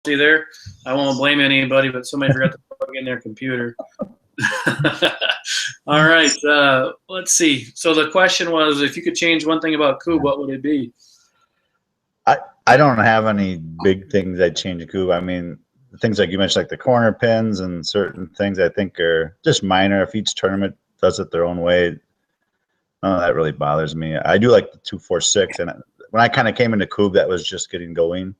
there. I won't blame anybody, but somebody forgot to plug in their computer. All right. Let's see. So the question was, if you could change one thing about Coob, what would it be? I don't have any big things I'd change Coob. I mean, things like you mentioned, like the corner pins and certain things I think are just minor. If each tournament does it their own way, none of that really bothers me. I do like the 246, and when I kind of came into Coob, that was just getting going.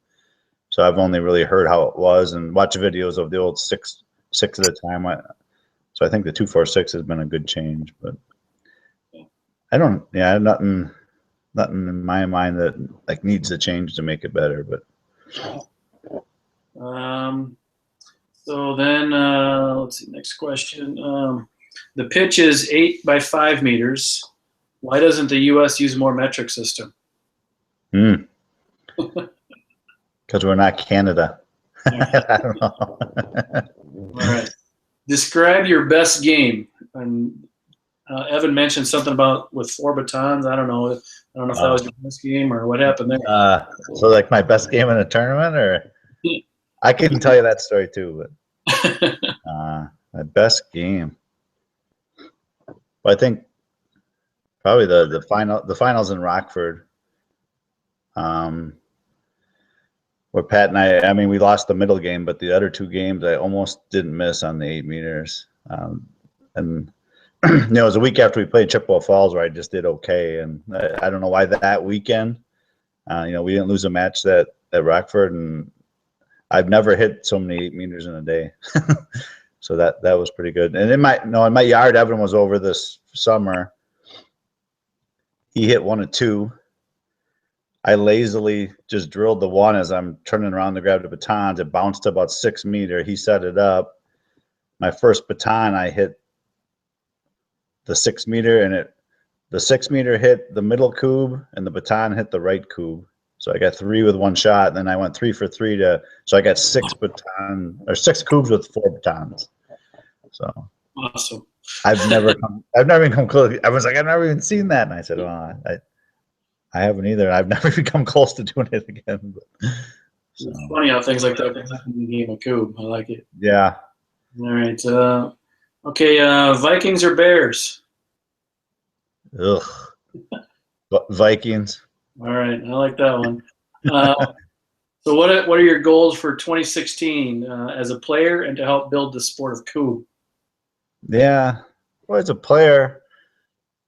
So I've only really heard how it was and watched videos of the old six at a time. So I think the 246 has been a good change, but I don't. Yeah, nothing in my mind that like needs to change to make it better. But so then let's see. Next question. The pitch is 8 by 5 meters. Why doesn't the U.S. use more metric system? Because we're not Canada. I don't know. All right. Describe your best game. And Evan mentioned something about with 4 batons. I don't know if that was your best game or what happened there. So like my best game in a tournament, or I can tell you that story too. But my best game. Well, I think probably the finals in Rockford. Where Pat and I mean, we lost the middle game, but the other 2 games I almost didn't miss on the 8 meters. And it was a week after we played Chippewa Falls where I just did okay. And I don't know why that weekend, we didn't lose a match at Rockford, and I've never hit so many 8 meters in a day. So that was pretty good. And in my yard, Evan was over this summer. He hit 1 of 2. I lazily just drilled the 1 as I'm turning around to grab the batons. It bounced about 6 meters. He set it up. My first baton, I hit the 6 meter, and the 6 meter hit the middle cube, and the baton hit the right cube. So I got 3 with 1 shot. And then I went 3 for 3 so I got 6 cubes with 4 batons. So awesome. I've never even come close. I was like, I've never even seen that, and I said, well, I haven't either. I've never become close to doing it again. But, so. It's funny how things like that can happen in the game of Coob. I like it. Yeah. All right. Okay. Vikings or Bears? Ugh. Vikings. All right. I like that one. So what are your goals for 2016 as a player and to help build the sport of Coob? Yeah. Well, as a player,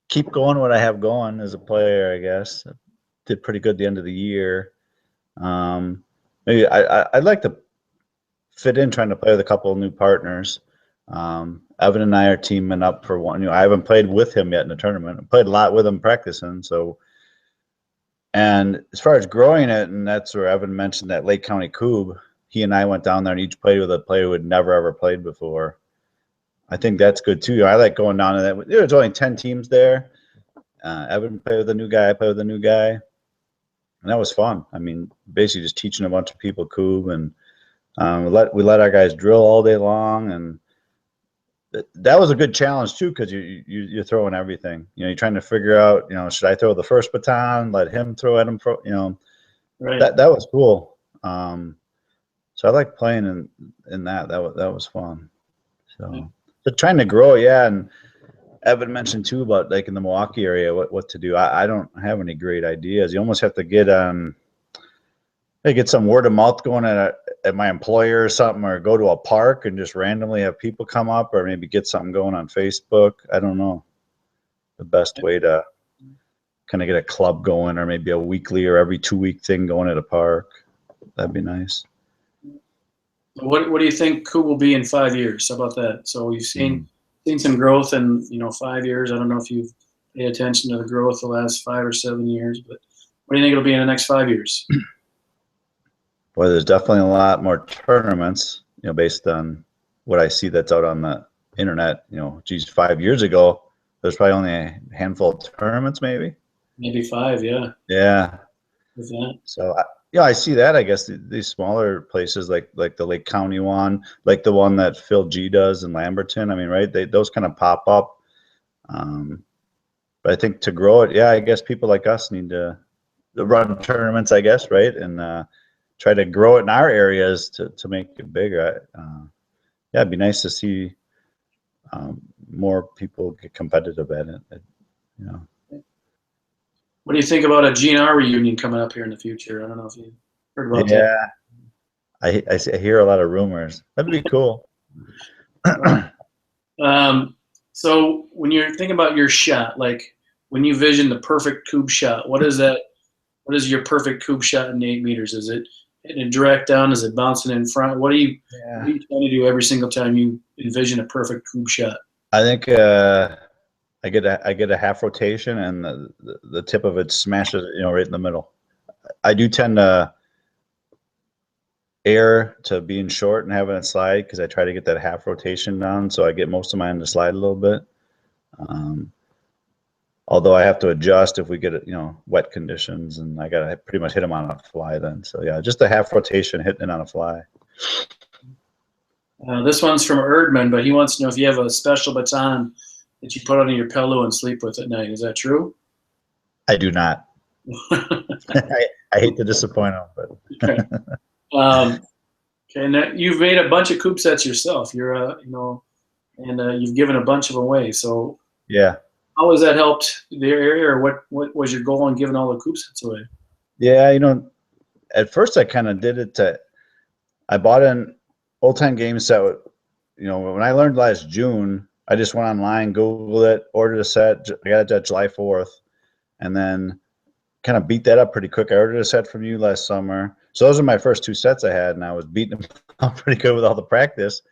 keep going what I have going as a player, I guess. I did pretty good at the end of the year. Maybe I'd like to fit in trying to play with a couple of new partners. Evan and I are teaming up for one. I haven't played with him yet in the tournament. I played a lot with him practicing. So, and as far as growing it, and that's where Evan mentioned that Lake County Coob, he and I went down there and each played with a player who had never ever played before. I think that's good too. I like going down to that. There was only 10 teams there. Evan played with a new guy. I played with a new guy, and that was fun. I mean, basically just teaching a bunch of people Coob, and we let our guys drill all day long, and that was a good challenge too, because you're throwing everything. You're trying to figure out, should I throw the first baton, let him throw at him, right. That was cool. So I like playing in that. That was fun. So. But trying to grow, yeah, and Evan mentioned too about like in the Milwaukee area what to do. I don't have any great ideas. You almost have to get some word of mouth going at my employer or something, or go to a park and just randomly have people come up, or maybe get something going on Facebook. I don't know the best way to kind of get a club going, or maybe a weekly or every 2-week thing going at a park. That'd be nice. What do you think Coob will be in 5 years? How about that? So you've seen some growth in 5 years. I don't know if you've paid attention to the growth the last 5 or 7 years, but what do you think it'll be in the next 5 years? Boy, there's definitely a lot more tournaments, based on what I see that's out on the internet. 5 years ago, there's probably only a handful of tournaments, maybe. Maybe 5, yeah. Yeah. With that. So I see that. I guess these smaller places like the Lake County one, like the one that Phil G does in Lamberton. I mean, right? Those kind of pop up. But I think to grow it, I guess people like us need to run tournaments, I guess, right? And try to grow it in our areas to make it bigger. Yeah, it'd be nice to see more people get competitive at it. You know. What do you think about a GNR reunion coming up here in the future? I don't know if you heard about that. Yeah, I hear a lot of rumors. That'd be cool. So when you're thinking about your shot, like when you vision the perfect cube shot, what is that? What is your perfect cube shot in 8 meters? Is it hitting it direct down? Is it bouncing in front? What are you trying to do every single time you envision a perfect cube shot? I think I get a half rotation and the tip of it smashes, right in the middle. I do tend to air to being short and having it slide because I try to get that half rotation down, so I get most of mine to slide a little bit. Although I have to adjust if we get wet conditions, and I gotta pretty much hit them on a fly then. So yeah, just a half rotation hitting it on a fly. This one's from Erdman, but he wants to know if you have a special baton that you put under your pillow and sleep with at night. Is that true? I do not. I hate to disappoint him, but okay. Okay, now you've made a bunch of coop sets yourself. You're and you've given a bunch of them away. So yeah, how has that helped the area, or what was your goal in giving all the coop sets away? Yeah, at first I kind of did it I bought an old time game set. When I learned last June, I just went online, Googled it, ordered a set. I got it July 4th, and then kind of beat that up pretty quick. I ordered a set from you last summer. So those are my first 2 sets I had, and I was beating them up pretty good with all the practice.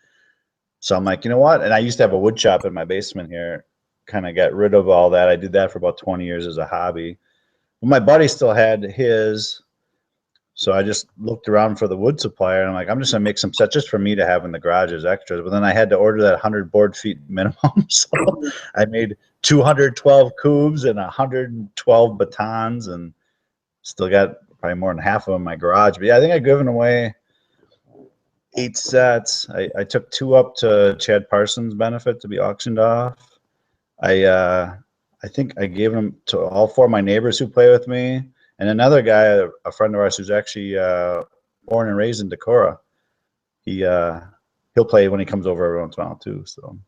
So I'm like, you know what? And I used to have a wood shop in my basement here. Kind of got rid of all that. I did that for about 20 years as a hobby. Well, my buddy still had his, so I just looked around for the wood supplier, and I'm like, I'm just gonna make some sets just for me to have in the garage as extras. But then I had to order that 100 board feet minimum, so I made 212 cubes and 112 batons, and still got probably more than half of them in my garage. But yeah, I think I've given away 8 sets. I took 2 up to Chad Parsons' benefit to be auctioned off. I think I gave them to all 4 of my neighbors who play with me, and another guy, a friend of ours who's actually born and raised in Decorah. He'll play when he comes over every once in a while too. So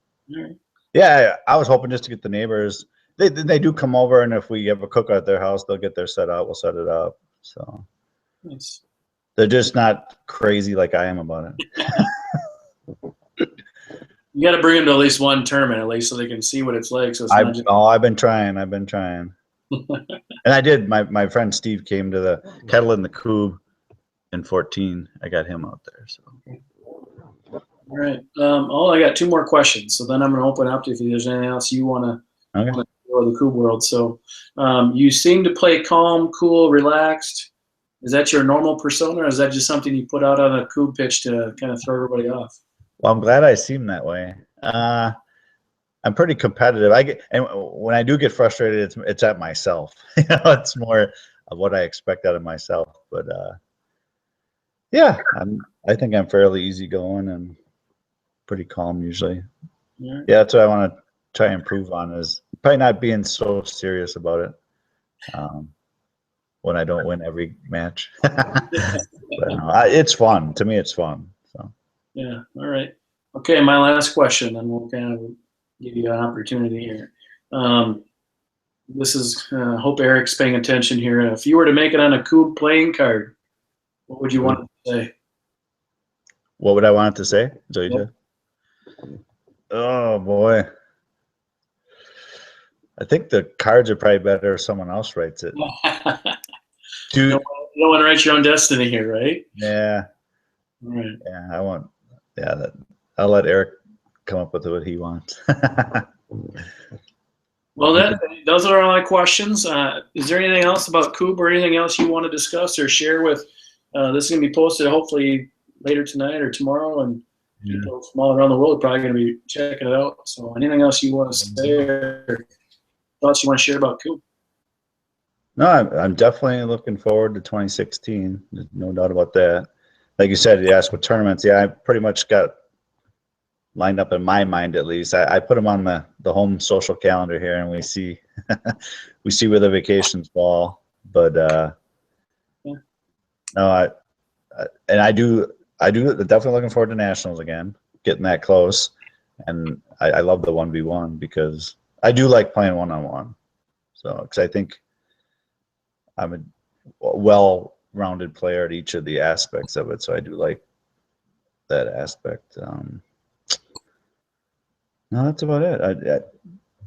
yeah, I was hoping just to get the neighbors. They do come over, and if we have a cookout at their house, they'll get their set out. We'll set it up. So Nice. They're just not crazy like I am about it. You got to bring them to at least one tournament, at least, so they can see what it's like. So it's not just... I've been trying. And I did. My friend Steve came to the Kettle in the Coob in 14. I got him out there. So. All right. I got 2 more questions. So then I'm going to open up to if there's anything else you want to go to the Coob world. So you seem to play calm, cool, relaxed. Is that your normal persona, or is that just something you put out on a Coob pitch to kind of throw everybody off? Well, I'm glad I seem that way. I'm pretty competitive. And when I do get frustrated, it's at myself. It's more of what I expect out of myself. But yeah, I think I'm fairly easygoing and pretty calm usually. Yeah, that's what I want to try and improve on, is probably not being so serious about it when I don't win every match. But it's fun. To me, it's fun. So. Yeah. All right. Okay. My last question, and we'll kind of give you an opportunity here. This is, hope Eric's paying attention here. If you were to make it on a Coob playing card, what would you want to say? What would I want it to say? Is that what you said? Oh boy. I think the cards are probably better if someone else writes it. You don't want to write your own destiny here, right? Yeah. All right. Yeah, I want. Yeah, I'll let Eric come up with what he wants. Well, those are all my questions. Is there anything else about Coob or anything else you want to discuss or share with? This is going to be posted hopefully later tonight or tomorrow, and people from all around the world are probably going to be checking it out. So anything else you want to say or thoughts you want to share about Coob? No, I'm definitely looking forward to 2016. There's no doubt about that. Like you said, you asked what tournaments. Yeah, I pretty much got lined up in my mind, at least. I put them on the home social calendar here, and we see where the vacations fall. But no, and I do definitely looking forward to nationals again, getting that close. And I love the 1v1 because I do like playing one-on-one. So, because I think I'm a well-rounded player at each of the aspects of it. So I do like that aspect. No, that's about it.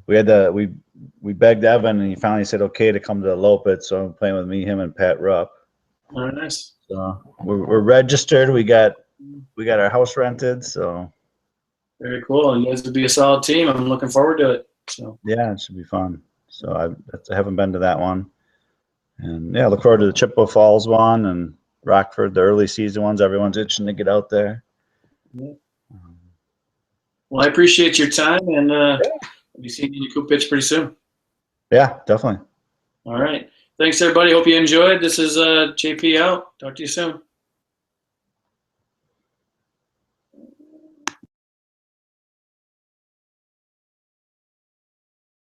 We had we begged Evan, and he finally said okay to come to Lopez. So I'm playing with me, him, and Pat Rupp. Very nice. So we're registered. We got our house rented. So Very cool. You guys will be a solid team. I'm looking forward to it. So yeah, it should be fun. So I haven't been to that one, and yeah, look forward to the Chippewa Falls one and Rockford, the early season ones. Everyone's itching to get out there. yeah. Well, I appreciate your time, and I'll be seeing you in the Coop pitch pretty soon. Yeah, definitely. All right. Thanks, everybody. Hope you enjoyed. This is JP out. Talk to you soon.